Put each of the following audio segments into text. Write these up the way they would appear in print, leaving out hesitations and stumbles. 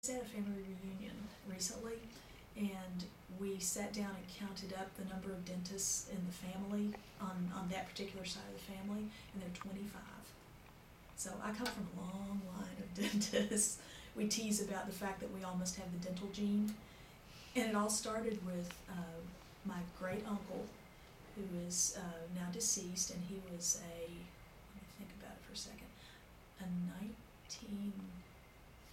At a family reunion recently, and we sat down and counted up the number of dentists in the family on that particular side of the family, and there are 25. So I come from a long line of dentists. We tease about the fact that we almost have the dental gene, and it all started with my great uncle, who is now deceased, and he was let me think about it for a second, a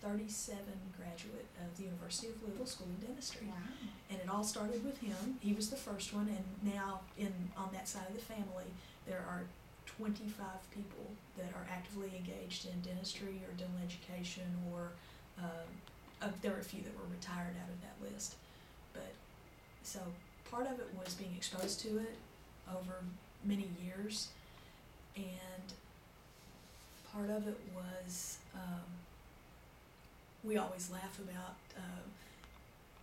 1937 graduate of the University of Louisville School of Dentistry. Wow. And it all started with him. He was the first one, and now on that side of the family, there are 25 people that are actively engaged in dentistry or dental education, or there were a few that were retired out of that list. But so part of it was being exposed to it over many years, and part of it was we always laugh about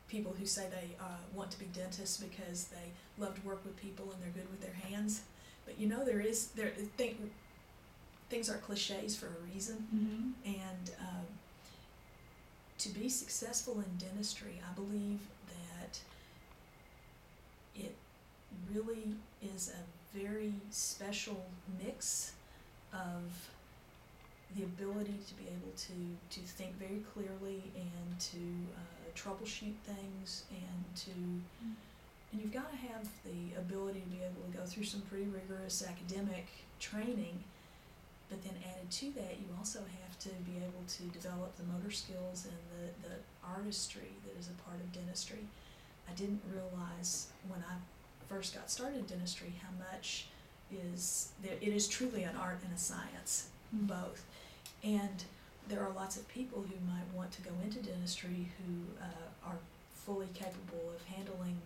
people who say they want to be dentists because they love to work with people and they're good with their hands. But you know, things are cliches for a reason. Mm-hmm. And to be successful in dentistry, I believe that it really is a very special mix of the ability to be able to think very clearly and to troubleshoot things, and you've got to have the ability to be able to go through some pretty rigorous academic training, but then added to that, you also have to be able to develop the motor skills and the artistry that is a part of dentistry. I didn't realize when I first got started in dentistry how much it is truly an art and a science, both. And there are lots of people who might want to go into dentistry who are fully capable of handling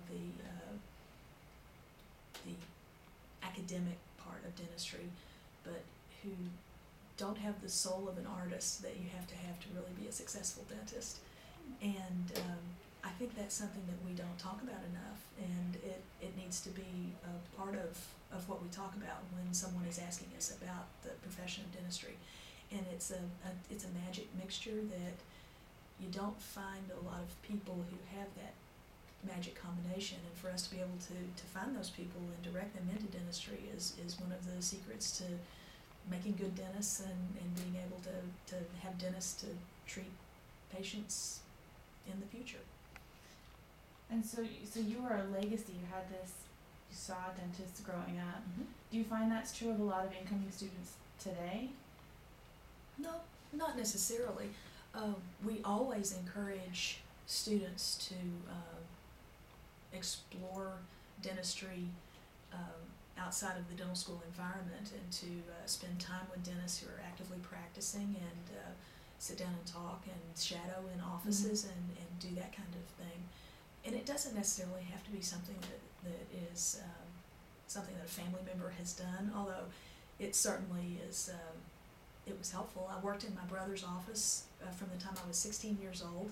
the academic part of dentistry, but who don't have the soul of an artist that you have to really be a successful dentist. And I think that's something that we don't talk about enough, and it needs to be a part of what we talk about when someone is asking us about the profession of dentistry. And it's a magic mixture that you don't find a lot of people who have that magic combination, and for us to be able to find those people and direct them into dentistry is one of the secrets to making good dentists and being able to have dentists to treat patients in the future. And so you were a legacy. You had this. You saw dentists growing up. Mm-hmm. Do you find that's true of a lot of incoming students today? No, not necessarily. We always encourage students to explore dentistry outside of the dental school environment, and to spend time with dentists who are actively practicing, and sit down and talk and shadow in offices, Mm-hmm. and do that kind of thing. And it doesn't necessarily have to be something that is something that a family member has done, although it certainly is. It was helpful. I worked in my brother's office from the time I was 16 years old,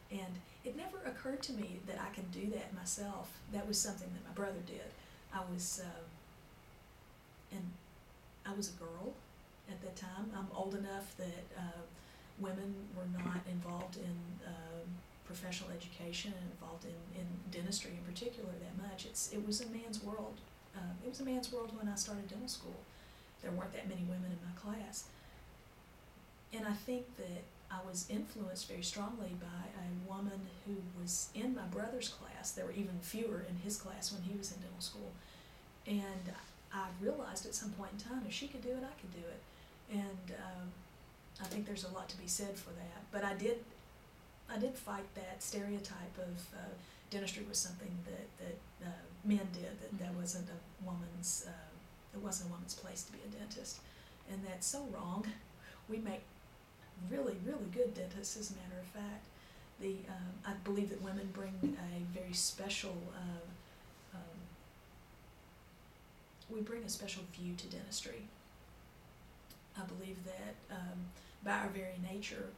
and it never occurred to me that I could do that myself. That was something that my brother did. I was a girl at that time. I'm old enough that women were not involved in professional education and involved in dentistry in particular that much. It was a man's world. It was a man's world when I started dental school. There weren't that many women in my class. And I think that I was influenced very strongly by a woman who was in my brother's class. There were even fewer in his class when he was in dental school. And I realized at some point in time, if she could do it, I could do it. And I think there's a lot to be said for that. But I did fight that stereotype of dentistry was something that men did, that wasn't a woman's place to be a dentist. And that's so wrong. We make really, really good dentists, as a matter of fact. I believe that women bring a very special, we bring a special view to dentistry. I believe that by our very nature,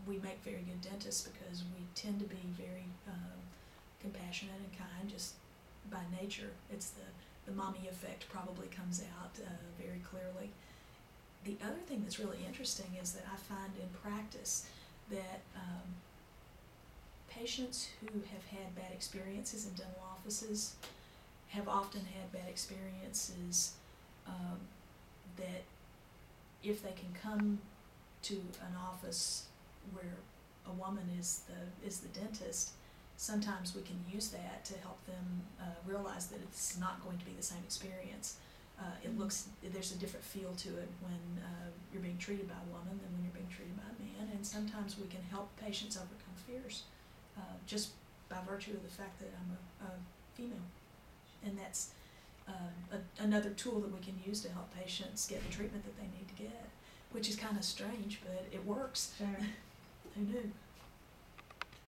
we make very good dentists because we tend to be very compassionate and kind just by nature. It's the mommy effect probably comes out very clearly. The other thing that's really interesting is that I find in practice that patients who have had bad experiences in dental offices have often had bad experiences that if they can come to an office where a woman is the dentist, sometimes we can use that to help them realize that it's not going to be the same experience. There's a different feel to it when you're being treated by a woman than when you're being treated by a man, and sometimes we can help patients overcome fears just by virtue of the fact that I'm a female. And that's another tool that we can use to help patients get the treatment that they need to get, which is kind of strange, but it works. Sure. Who knew?